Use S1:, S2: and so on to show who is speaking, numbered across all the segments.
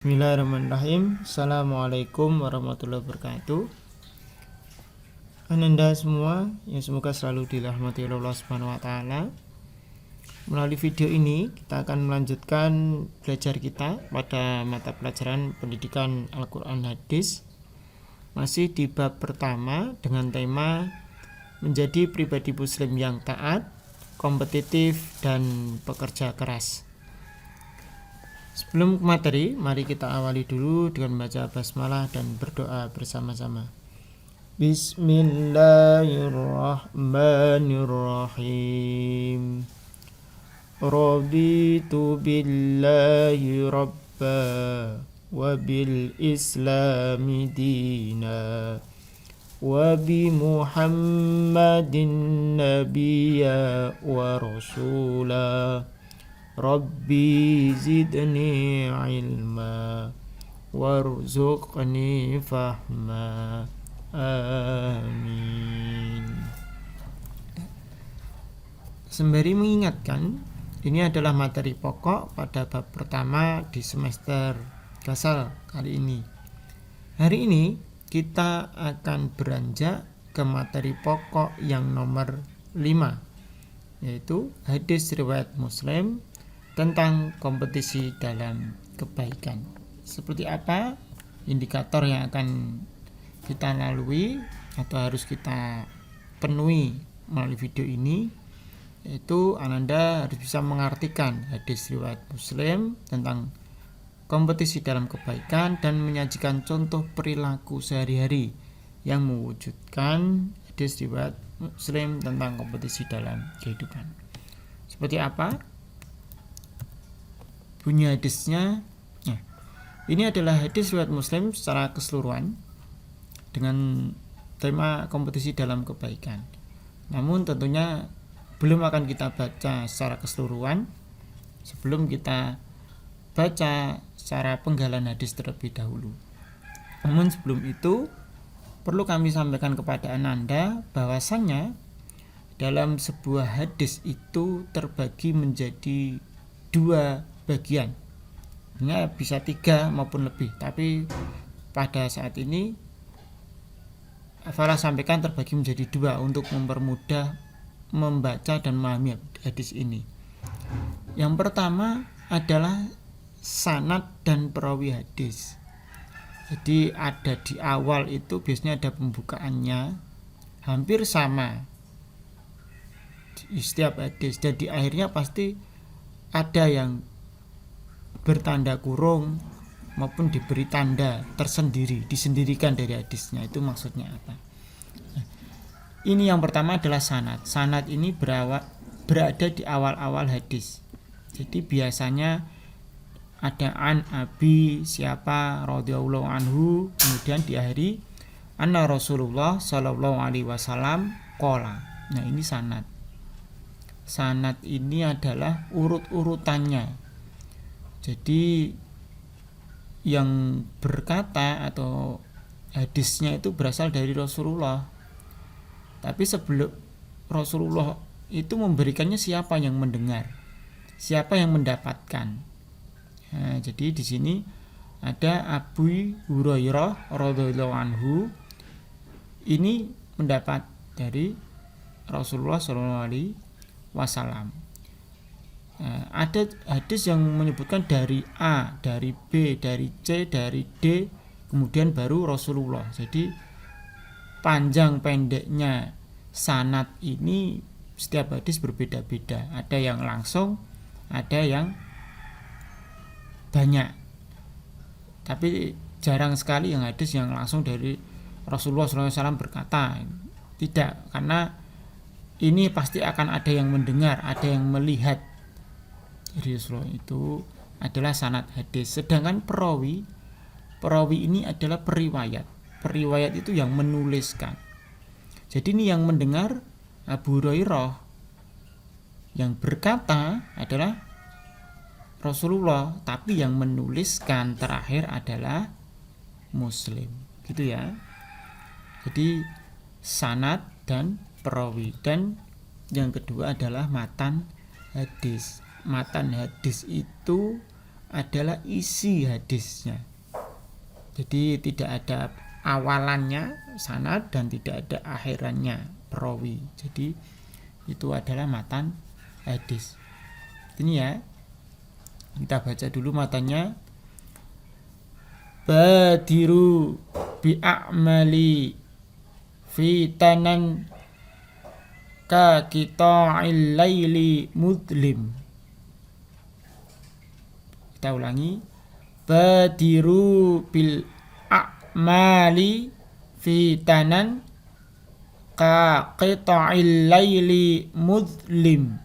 S1: Bismillahirrahmanirrahim. Assalamualaikum warahmatullahi wabarakatuh. Ananda semua yang semoga selalu dirahmati Allah Subhanahu wa taala. Melalui video ini kita akan melanjutkan belajar kita pada mata pelajaran pendidikan Al-Qur'an Hadis. Masih di bab pertama dengan tema menjadi pribadi muslim yang taat, kompetitif dan pekerja keras. Sebelum ke materi, mari kita awali dulu dengan membaca basmalah dan berdoa bersama-sama. Bismillahirrahmanirrahim. Raditu billahi rabba wa bil islami dina wa bi Muhammadin nabiyya wa rasula. Rabbi zidni ilma warzuqni fahma. Amin. Sembari mengingatkan, ini adalah materi pokok pada bab pertama di semester Gasal kali ini. Hari ini kita akan beranjak ke materi pokok yang nomor 5, yaitu hadis riwayat Muslim tentang kompetisi dalam kebaikan. Seperti apa indikator yang akan kita lalui atau harus kita penuhi melalui video ini, yaitu Ananda harus bisa mengartikan hadis riwayat Muslim tentang kompetisi dalam kebaikan dan menyajikan contoh perilaku sehari-hari yang mewujudkan hadis riwayat Muslim tentang kompetisi dalam kehidupan. Seperti apa bunyi hadisnya? Ini adalah hadis riwayat Muslim secara keseluruhan dengan tema kompetisi dalam kebaikan. Namun tentunya belum akan kita baca secara keseluruhan sebelum kita baca secara penggalan hadis terlebih dahulu. Namun sebelum itu perlu kami sampaikan kepada Ananda bahwasannya dalam sebuah hadis itu terbagi menjadi 2 bagian. Ini bisa 3 maupun lebih, tapi pada saat ini Farah sampaikan terbagi menjadi 2 untuk mempermudah membaca dan memahami hadis ini. Yang pertama adalah sanad dan perawi hadis. Jadi ada di awal itu biasanya ada pembukaannya hampir sama di setiap hadis, dan di akhirnya pasti ada yang bertanda kurung maupun diberi tanda tersendiri, disendirikan dari hadisnya. Itu maksudnya apa? Ini yang pertama adalah sanad. Sanad ini berada di awal-awal hadis. Jadi biasanya ada an abi siapa radhiyallahu anhu, kemudian diakhiri anna Rasulullah sallallahu alaihi wasallam qala. Nah, ini sanad. Sanad ini adalah urut-urutannya. Jadi yang berkata atau hadisnya itu berasal dari Rasulullah. Tapi sebelum Rasulullah itu memberikannya, siapa yang mendengar, siapa yang mendapatkan. Nah, jadi di sini ada Abu Hurairah radhiyallahu anhu, ini mendapat dari Rasulullah sallallahu alaihi wasallam. Ada hadis yang menyebutkan dari A, dari B, dari C, dari D, kemudian baru Rasulullah. Jadi panjang pendeknya sanad ini setiap hadis berbeda-beda. Ada yang langsung, ada yang banyak. Tapi jarang sekali yang hadis yang langsung dari Rasulullah SAW berkata. Tidak, karena ini pasti akan ada yang mendengar, ada yang melihat. Rasulullah itu adalah sanad hadis. Sedangkan perawi ini adalah periwayat. Periwayat itu yang menuliskan. Jadi ini yang mendengar Abu Hurairah, yang berkata adalah Rasulullah, tapi yang menuliskan terakhir adalah Muslim. Gitu ya. Jadi sanad dan perawi. Dan yang kedua adalah matan hadis. Matan hadis itu adalah isi hadisnya. Jadi tidak ada awalannya sanad dan tidak ada akhirannya perawi. Jadi itu adalah matan hadis. Ini ya. Kita baca dulu matanya. Badiru bi'amali fitanan ka qita'il laili mudlim. Kita ulangi. Badiru bil a'mali fitanan ka qita'il laili mudlim.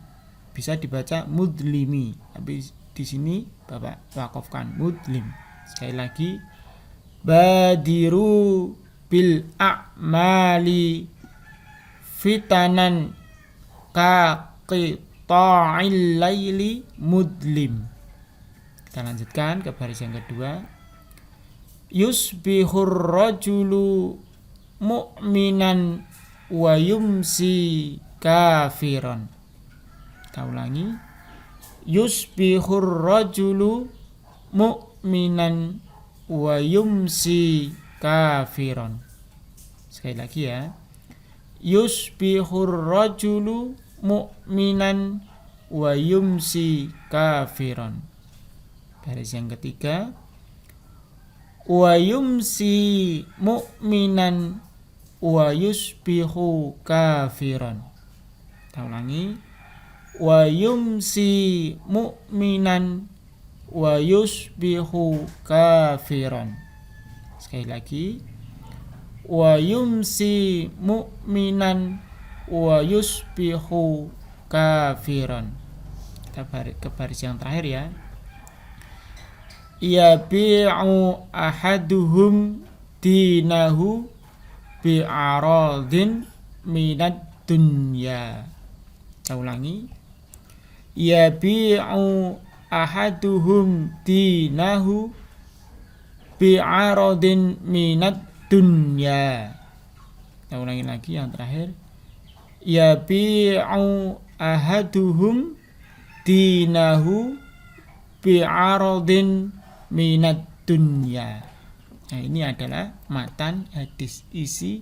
S1: Bisa dibaca mudlimi, tapi di sini Bapak wakafkan mudlim. Sekali lagi, badiru bil a'mali fitanan ka qita'il laili mudlim. Kita lanjutkan ke baris yang kedua. Yusbihur rajulu mu'minan wa yumsi kafiran. Kita ulangi. Yusbihur rajulu mu'minan wa yumsi kafiran. Sekali lagi ya. Yusbihur rajulu mu'minan wa yumsi kafiran. Baris yang ketiga. Wa yumsi mu'minan wa yusbihu kafiran. Kita ulangi. Wa yumsi mu'minan wa yusbihu kafiran. Sekali lagi. Wa yumsi mu'minan wa yusbihu kafiran. Kita ke baris yang terakhir ya. Yabi'u ahaduhum dinahu bi'aradin minad dunya. Kita ulangi. Yabi'u ahaduhum dinahu bi'aradin minad dunya. Kita ulangi lagi yang terakhir. Yabi'u ahaduhum dinahu bi'aradin minad dunya. Nah, ini adalah matan hadis, isi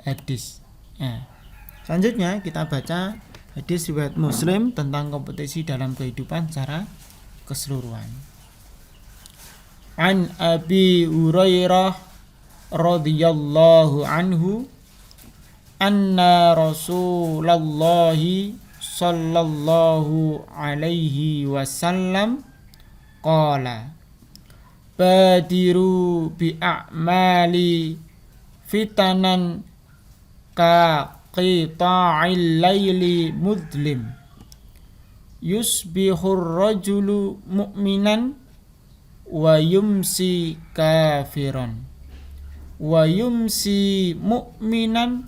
S1: hadis. Nah, selanjutnya kita baca hadis riwayat Muslim tentang kompetisi dalam kehidupan secara keseluruhan. An Abi Hurairah radhiyallahu anhu anna Rasulullah sallallahu alaihi wasallam qala badiru bi a'mali fitanan ka qita'il laili mudlim yusbihur rajulu mu'minan wa yumsi kafiran wa yumsi mu'minan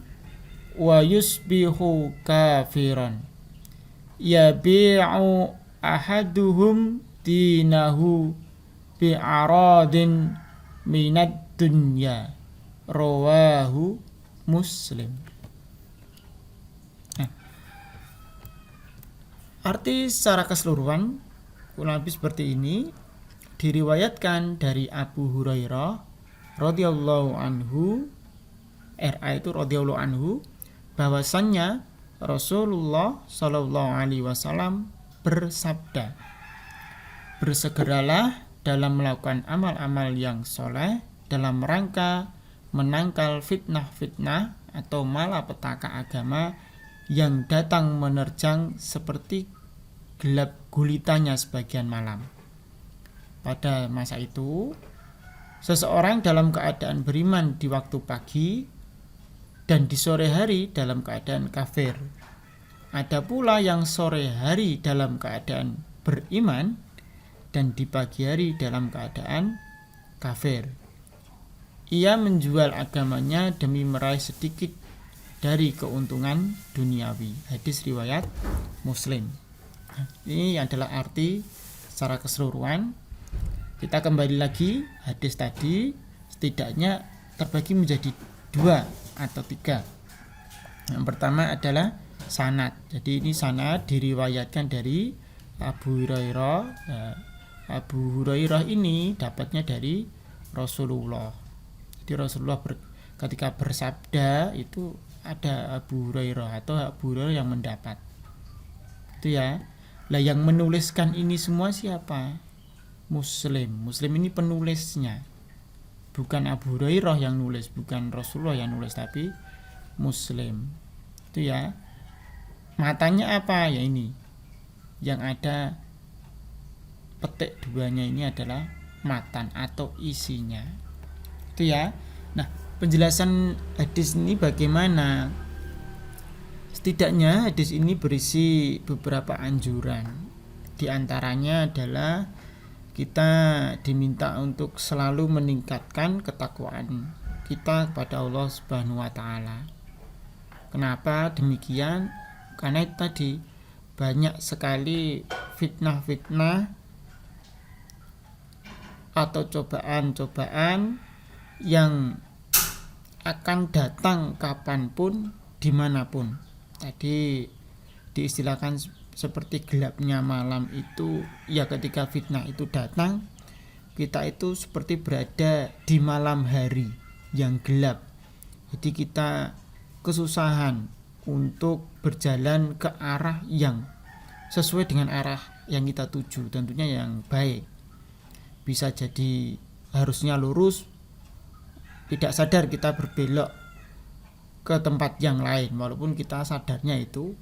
S1: wa yusbihu kafiran yabi'u ahaduhum dinahu bi'aradin minad dunya. Rawahu Muslim. Nah, arti secara keseluruhan kurang lebih seperti ini. Diriwayatkan dari Abu Hurairah radhiyallahu anhu, RA itu radhiyallahu anhu, bahwasannya Rasulullah sallallahu alaihi wasallam bersabda, bersegeralah dalam melakukan amal-amal yang soleh dalam rangka menangkal fitnah-fitnah atau malapetaka agama yang datang menerjang seperti gelap gulitanya sebagian malam. Pada masa itu, seseorang dalam keadaan beriman di waktu pagi dan di sore hari dalam keadaan kafir. Ada pula yang sore hari dalam keadaan beriman dan di pagi hari dalam keadaan kafir. Ia menjual agamanya demi meraih sedikit dari keuntungan duniawi. Hadis riwayat Muslim. Ini adalah arti secara keseluruhan. Kita kembali lagi, hadis tadi setidaknya terbagi menjadi 2 atau 3. Yang pertama adalah sanad. Jadi ini sanad diriwayatkan dari Abu Hurairah Abu Hurairah ini dapatnya dari Rasulullah. Jadi Rasulullah ketika bersabda itu ada Abu Hurairah atau Abu Hurairah yang mendapat. Itu ya. Lah yang menuliskan ini semua siapa? Muslim. Muslim ini penulisnya. Bukan Abu Hurairah yang nulis, bukan Rasulullah yang nulis, tapi Muslim. Itu ya. Matanya apa? Ya ini. Yang ada petik duanya ini adalah matan atau isinya. Itu ya. Nah, penjelasan hadis ini bagaimana? Setidaknya hadis ini berisi beberapa anjuran. Di antaranya adalah kita diminta untuk selalu meningkatkan ketakwaan kita kepada Allah Subhanahu wa taala. Kenapa demikian? Karena itu tadi banyak sekali fitnah-fitnah atau cobaan-cobaan yang akan datang kapanpun, dimanapun. Tadi diistilahkan seperti gelapnya malam itu, ya ketika fitnah itu datang, kita itu seperti berada di malam hari yang gelap. Jadi kita kesusahan untuk berjalan ke arah yang sesuai dengan arah yang kita tuju, tentunya yang baik. Bisa jadi harusnya lurus, tidak sadar kita berbelok ke tempat yang lain walaupun kita sadarnya itu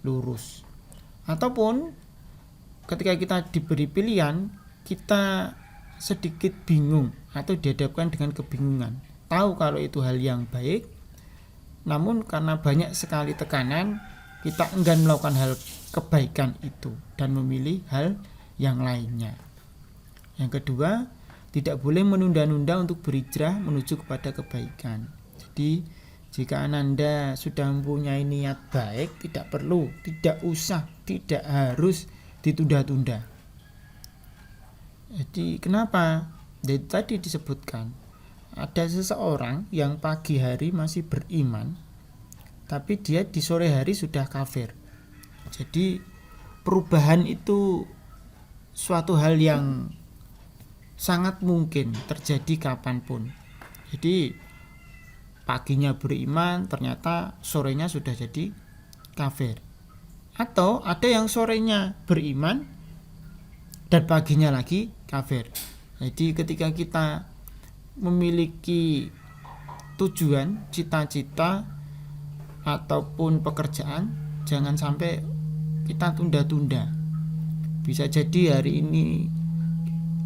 S1: lurus. Ataupun ketika kita diberi pilihan, kita sedikit bingung atau dihadapkan dengan kebingungan. Tahu kalau itu hal yang baik, namun karena banyak sekali tekanan, kita enggan melakukan hal kebaikan itu dan memilih hal yang lainnya. Yang kedua, tidak boleh menunda-nunda untuk berhijrah menuju kepada kebaikan. Jadi jika Anda sudah mempunyai niat baik, tidak perlu, tidak usah, tidak harus ditunda-tunda. Jadi kenapa? Jadi tadi disebutkan ada seseorang yang pagi hari masih beriman, tapi dia di sore hari sudah kafir. Jadi perubahan itu suatu hal yang sangat mungkin terjadi kapanpun. Jadi paginya beriman, ternyata sorenya sudah jadi kafir. Atau ada yang sorenya beriman dan paginya lagi kafir. Jadi ketika kita memiliki tujuan, cita-cita ataupun pekerjaan, jangan sampai kita tunda-tunda. Bisa jadi hari ini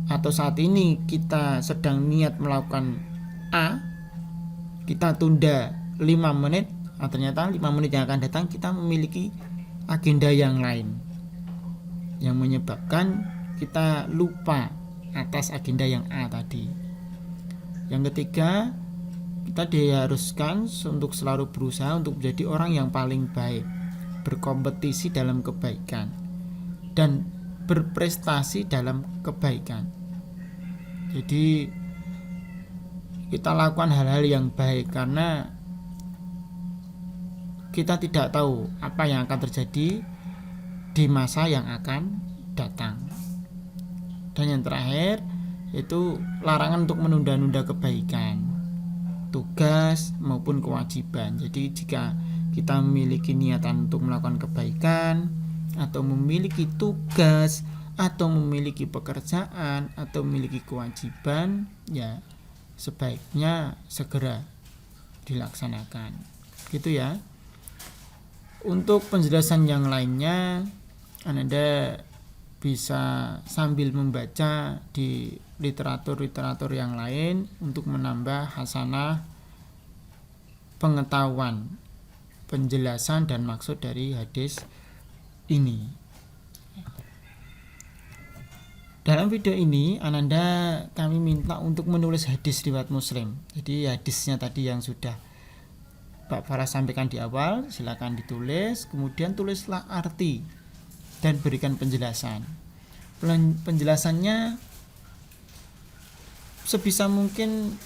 S1: atau saat ini kita sedang niat melakukan A, kita tunda 5 menit, ternyata 5 menit yang akan datang kita memiliki agenda yang lain yang menyebabkan kita lupa atas agenda yang A tadi. Yang ketiga, kita diharuskan untuk selalu berusaha untuk menjadi orang yang paling baik, berkompetisi dalam kebaikan dan berprestasi dalam kebaikan. Jadi kita lakukan hal-hal yang baik karena kita tidak tahu apa yang akan terjadi di masa yang akan datang. Dan yang terakhir itu larangan untuk menunda-nunda kebaikan, tugas maupun kewajiban. Jadi jika kita memiliki niatan untuk melakukan kebaikan atau memiliki tugas atau memiliki pekerjaan atau memiliki kewajiban, ya sebaiknya segera dilaksanakan. Gitu ya. Untuk penjelasan yang lainnya, Anda bisa sambil membaca di literatur-literatur yang lain untuk menambah hasanah pengetahuan, penjelasan dan maksud dari hadis ini. Dalam video ini Ananda kami minta untuk menulis hadis riwayat Muslim. Jadi hadisnya tadi yang sudah Pak Farah sampaikan di awal, silakan ditulis, kemudian tulislah arti dan berikan penjelasan. Penjelasannya sebisa mungkin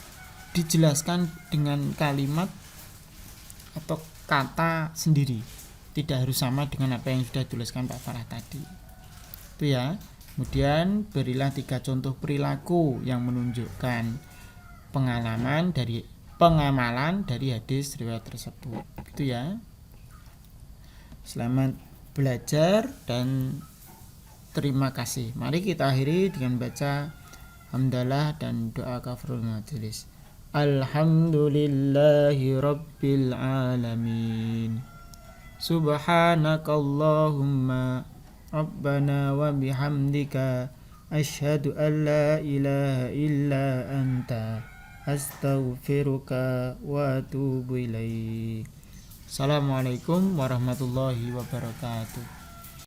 S1: dijelaskan dengan kalimat atau kata sendiri, tidak harus sama dengan apa yang sudah dituliskan Pak Farah tadi. Itu ya. Kemudian berilah 3 contoh perilaku yang menunjukkan pengamalan dari hadis riwayat tersebut. Itu ya. Selamat belajar dan terima kasih. Mari kita akhiri dengan baca hamdalah dan doa kafaratul majelis. Alhamdulillahi rabbil alamin. Subhanakallahumma Rabbana wa bihamdika asyhadu an la ilaha illa anta astaghfiruka wa atubu ilaik. Assalamualaikum warahmatullahi wabarakatuh.